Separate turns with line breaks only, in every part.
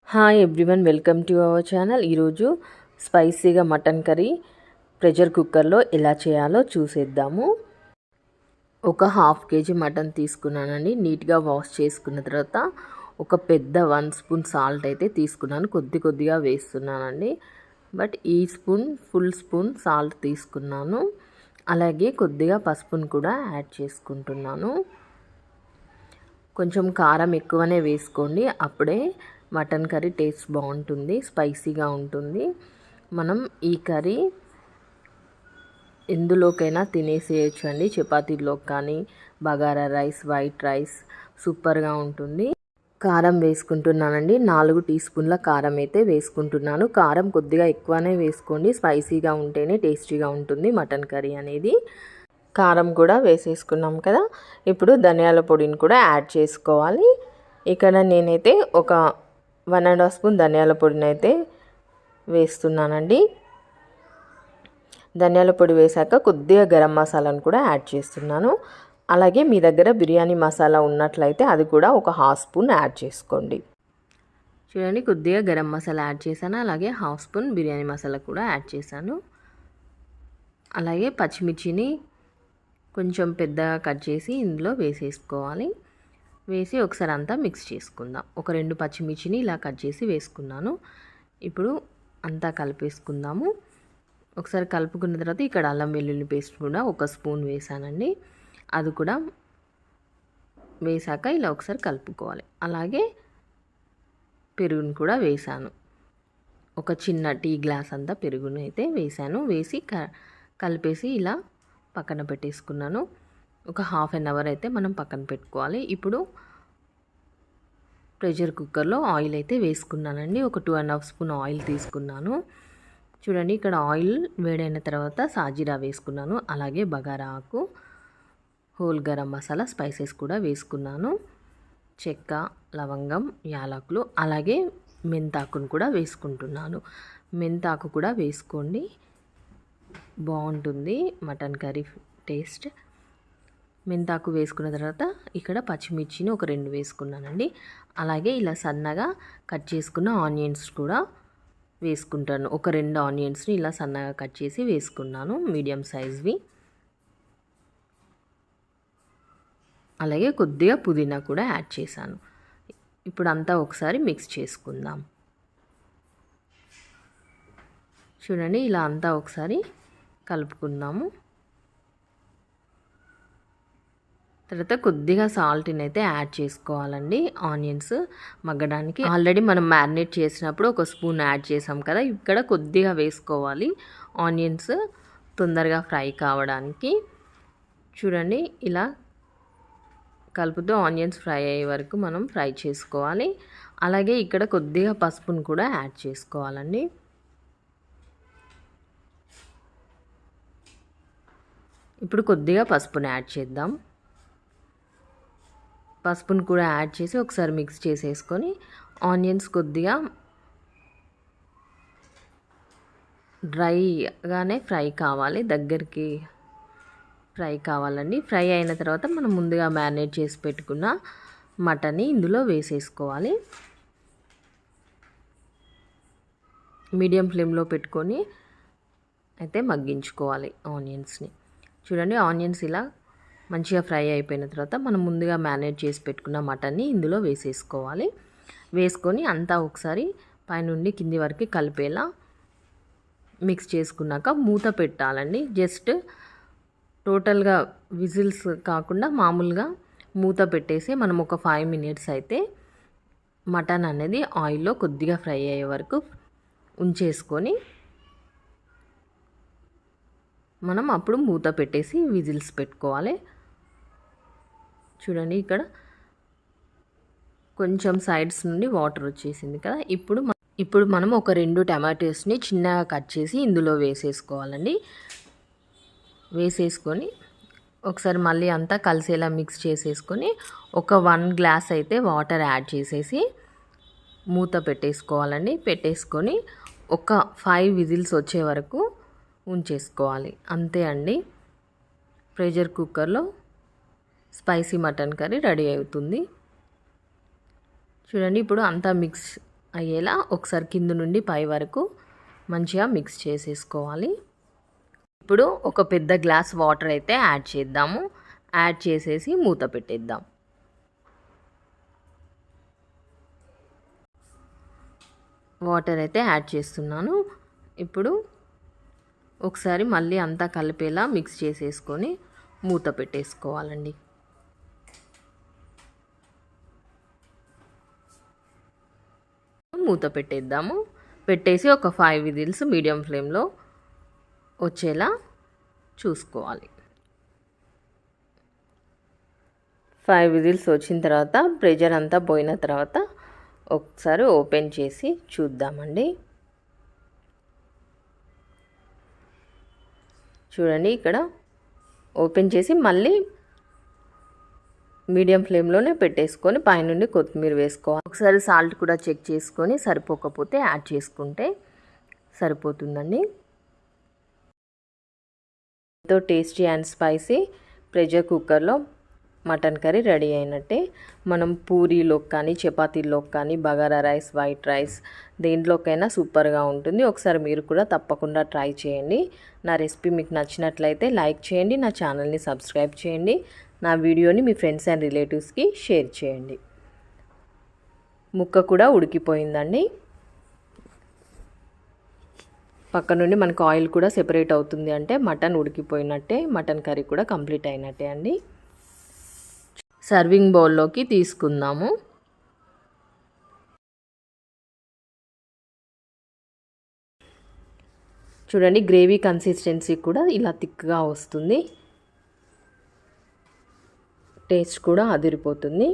Hi everyone, welcome to our channel. ఈరోజు స్పైసీగా mutton curry pressure కుక్కర్లో ఎలా చేయాలో చూసేద్దాము. ఒక హాఫ్ కేజీ మటన్ తీసుకున్నానండి. నీట్గా వాష్ చేసుకున్న తర్వాత ఒక పెద్ద 1 స్పూన్ సాల్ట్ అయితే తీసుకున్నాను. కొద్దిగా వేస్తున్నానండి. బట్ ఈ స్పూన్ ఫుల్ స్పూన్ సాల్ట్ తీసుకున్నాను. అలాగే కొద్దిగా పసుపును కూడా యాడ్ చేసుకుంటున్నాను. కొంచెం కారం ఎక్కువనే వేసుకోండి, అప్పుడే మటన్ కర్రీ టేస్ట్ బాగుంటుంది, స్పైసీగా ఉంటుంది. మనం ఈ కర్రీ ఎందులోకైనా తినేసేయచ్చు అండి. చపాతీలోకి కానీ, బగారా రైస్, వైట్ రైస్ సూపర్గా ఉంటుంది. కారం వేసుకుంటున్నానండి. 4 టీ స్పూన్ల కారం అయితే వేసుకుంటున్నాను. కారం కొద్దిగా ఎక్కువనే వేసుకోండి, స్పైసీగా ఉంటేనే టేస్టీగా ఉంటుంది మటన్ కర్రీ అనేది. కారం కూడా వేసేసుకున్నాం కదా. ఇప్పుడు ధనియాల పొడిని కూడా యాడ్ చేసుకోవాలి. ఇక్కడ నేనైతే ఒక 1.5 స్పూన్ ధనియాల పొడిని అయితే వేస్తున్నానండి. ధనియాల పొడి వేశాక కొద్దిగా గరం మసాలాను కూడా యాడ్ చేస్తున్నాను. అలాగే మీ దగ్గర బిర్యానీ మసాలా ఉన్నట్లయితే అది కూడా ఒక 1/2 స్పూన్ యాడ్ చేసుకోండి. చూడండి, కొద్దిగా గరం మసాలా యాడ్ చేశాను. అలాగే 1/2 స్పూన్ బిర్యానీ మసాలా కూడా యాడ్ చేశాను. అలాగే పచ్చిమిర్చిని కొంచెం పెద్దగా కట్ చేసి ఇందులో వేసేసుకోవాలి. వేసి ఒకసారి అంతా మిక్స్ చేసుకుందాం. ఒక 2 పచ్చిమిర్చిని ఇలా కట్ చేసి వేసుకున్నాను. ఇప్పుడు అంతా కలిపేసుకుందాము. ఒకసారి కలుపుకున్న తర్వాత ఇక్కడ అల్లం వెల్లుల్లి పేస్ట్ కూడా 1 స్పూన్ వేసానండి. అది కూడా వేసాక ఇలా ఒకసారి కలుపుకోవాలి. అలాగే పెరుగును కూడా వేసాను. ఒక చిన్న టీ గ్లాస్ అంతా పెరుగును అయితే వేసాను. వేసి కలిపేసి ఇలా పక్కన పెట్టేసుకున్నాను. ఒక ½ అవర్ అయితే మనం పక్కన పెట్టుకోవాలి. ఇప్పుడు ప్రెషర్ కుక్కర్లో ఆయిల్ అయితే వేసుకున్నానండి. ఒక 2.5 స్పూన్ ఆయిల్ తీసుకున్నాను. చూడండి, ఇక్కడ ఆయిల్ వేడైన తర్వాత సాజీరా వేసుకున్నాను. అలాగే బగారా ఆకు, హోల్ గరం మసాలా స్పైసెస్ కూడా వేసుకున్నాను. చెక్క, లవంగం, యాలకులు, అలాగే మెంతాకును కూడా వేసుకుంటున్నాను. మెంతాకు కూడా వేసుకోండి, బాగుంటుంది మటన్ కర్రీ టేస్ట్. మెంతాకు వేసుకున్న తర్వాత ఇక్కడ పచ్చిమిర్చిని ఒక 2 వేసుకున్నానండి. అలాగే ఇలా సన్నగా కట్ చేసుకున్న ఆనియన్స్ కూడా వేసుకుంటాను. ఒక 2 ఆనియన్స్ని ఇలా సన్నగా కట్ చేసి వేసుకున్నాను, మీడియం సైజ్వి. అలాగే కొద్దిగా పుదీనా కూడా యాడ్ చేశాను. ఇప్పుడు అంతా ఒకసారి మిక్స్ చేసుకుందాం. చూడండి, ఇలా అంతా ఒకసారి కలుపుకుందాము. తర్వాత కొద్దిగా సాల్ట్ని అయితే యాడ్ చేసుకోవాలండి, ఆనియన్స్ మగ్గడానికి. ఆల్రెడీ మనం మ్యారినేట్ చేసినప్పుడు 1 స్పూన్ యాడ్ చేసాం కదా, ఇక్కడ కొద్దిగా వేసుకోవాలి ఆనియన్స్ తొందరగా ఫ్రై కావడానికి. చూడండి, ఇలా కలుపుతూ ఆనియన్స్ ఫ్రై అయ్యే వరకు మనం ఫ్రై చేసుకోవాలి. అలాగే ఇక్కడ కొద్దిగా పసుపును కూడా యాడ్ చేసుకోవాలండి. ఇప్పుడు కొద్దిగా పసుపుని యాడ్ చేద్దాం. పసుపును కూడా యాడ్ చేసి ఒకసారి మిక్స్ చేసేసుకొని, ఆనియన్స్ కొద్దిగా డ్రైగానే ఫ్రై కావాలి, దగ్గరికి ఫ్రై కావాలండి. ఫ్రై అయిన తర్వాత మనం ముందుగా మ్యారినేట్ చేసి పెట్టుకున్న మటన్ని ఇందులో వేసేసుకోవాలి. మీడియం ఫ్లేమ్లో పెట్టుకొని అయితే మగ్గించుకోవాలి ఆనియన్స్ని. చూడండి, ఆనియన్స్ ఇలా మంచిగా ఫ్రై అయిపోయిన తర్వాత మనం ముందుగా మ్యారినేట్ చేసి పెట్టుకున్న మటన్ని ఇందులో వేసేసుకోవాలి. వేసుకొని అంతా ఒకసారి పైనుండి కింది వరకు కలిపేలా మిక్స్ చేసుకున్నాక మూత పెట్టాలండి. జస్ట్ టోటల్గా విజిల్స్ కాకుండా మామూలుగా మూత పెట్టేసి మనం ఒక 5 మినిట్స్ అయితే మటన్ అనేది ఆయిల్లో కొద్దిగా ఫ్రై అయ్యే వరకు ఉంచేసుకొని మనం అప్పుడు మూత పెట్టేసి విజిల్స్ పెట్టుకోవాలి. చూడండి, ఇక్కడ కొంచెం సైడ్స్ నుండి వాటర్ వచ్చేసింది కదా. ఇప్పుడు మనం ఒక 2 టమాటోస్ని చిన్నగా కట్ చేసి ఇందులో వేసేసుకోవాలండి. వేసేసుకొని ఒకసారి మళ్ళీ అంతా కలిసేలా మిక్స్ చేసేసుకొని ఒక 1 గ్లాస్ అయితే వాటర్ యాడ్ చేసేసి మూత పెట్టేసుకోవాలండి. పెట్టేసుకొని ఒక 5 విజిల్స్ వచ్చే వరకు ఉంచేసుకోవాలి. అంతే అండి, ప్రెషర్ కుక్కర్లో స్పైసీ మటన్ కర్రీ రెడీ అవుతుంది. చూడండి, ఇప్పుడు అంతా మిక్స్ అయ్యేలా ఒకసారి కింద నుండి పై వరకు మంచిగా మిక్స్ చేసేసుకోవాలి. ఇప్పుడు ఒక పెద్ద గ్లాస్ వాటర్ అయితే యాడ్ చేద్దాము. యాడ్ చేసేసి మూత పెట్టేద్దాం. వాటర్ అయితే యాడ్ చేస్తున్నాను. ఇప్పుడు ఒకసారి మళ్ళీ అంతా కలిపేలా మిక్స్ చేసేసుకొని మూత పెట్టేసుకోవాలండి. మూత పెట్టేద్దాము. పెట్టేసి ఒక 5 విజిల్స్ మీడియం ఫ్లేమ్లో వచ్చేలా చూసుకోవాలి. 5 విజిల్స్ వచ్చిన తర్వాత ప్రెషర్ అంతా పోయిన తర్వాత ఒకసారి ఓపెన్ చేసి చూద్దామండి. చూడండి, ఇక్కడ ఓపెన్ చేసి మళ్ళీ మీడియం ఫ్లేమ్లోనే పెట్టేసుకొని పైనుండి కొత్తిమీర వేసుకోవాలి. ఒకసారి సాల్ట్ కూడా చెక్ చేసుకొని సరిపోకపోతే యాడ్ చేసుకుంటే సరిపోతుందండి. ఎంతో టేస్టీ అండ్ స్పైసీ ప్రెషర్ కుక్కర్లో మటన్ కర్రీ రెడీ అయినట్టే. మనం పూరీలోకి కానీ చపాతీలోకి కానీ బగారా రైస్, వైట్ రైస్ దేంట్లోకైనా సూపర్గా ఉంటుంది. ఒకసారి మీరు కూడా తప్పకుండా ట్రై చేయండి. నా రెసిపీ మీకు నచ్చినట్లయితే లైక్ చేయండి, నా ఛానల్ని సబ్స్క్రైబ్ చేయండి, నా వీడియోని మీ ఫ్రెండ్స్ అండ్ రిలేటివ్స్కి షేర్ చేయండి. ముక్క కూడా ఉడికిపోయిందండి. పక్క నుండి మనకు ఆయిల్ కూడా సెపరేట్ అవుతుంది అంటే మటన్ ఉడికిపోయినట్టే, మటన్ కర్రీ కూడా కంప్లీట్ అయినట్టే అండి. సర్వింగ్ బౌల్లోకి తీసుకుందాము. చూడండి, గ్రేవీ కన్సిస్టెన్సీ కూడా ఇలా థిక్గా వస్తుంది. టేస్ట్ కూడా అదిరిపోతుంది.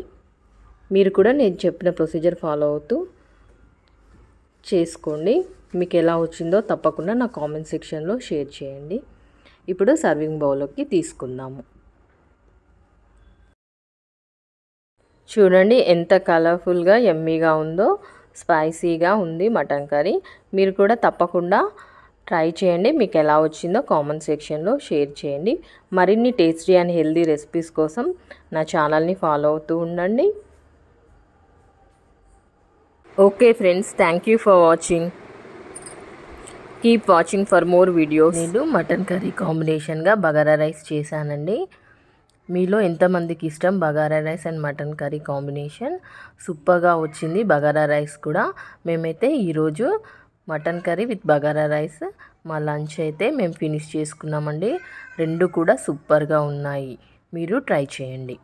మీరు కూడా నేను చెప్పిన ప్రొసీజర్ ఫాలో అవుతూ చేసుకోండి. మీకు ఎలా వచ్చిందో తప్పకుండా నా కామెంట్ సెక్షన్లో షేర్ చేయండి. ఇప్పుడు సర్వింగ్ బౌల్లోకి తీసుకుందాము. చూడండి ఎంత కలర్ఫుల్గా యమ్మీగా ఉందో, స్పైసీగా ఉంది మటన్ కర్రీ. మీరు కూడా తప్పకుండా ట్రై చేయండి. మీకు ఎలా వచ్చిందో కామెంట్ సెక్షన్లో షేర్ చేయండి. మరిన్ని టేస్టీ అండ్ హెల్దీ రెసిపీస్ కోసం నా ఛానల్ని ఫాలో అవుతూ ఉండండి. Okay friends, thank you for watching. Keep watching for more videos. నేను మటన్ కర్రీ కాంబినేషన్గా బగారా రైస్ చేశానండి. మీలో ఎంతమందికి ఇష్టం bagara rice and mutton curry combination? సూపర్గా వచ్చింది బగారా రైస్ కూడా. మేమైతే ఈరోజు mutton curry with bagara rice మా లంచ్ అయితే మేము ఫినిష్ చేసుకున్నామండి. రెండు కూడా సూపర్గా ఉన్నాయి. మీరు ట్రై చేయండి.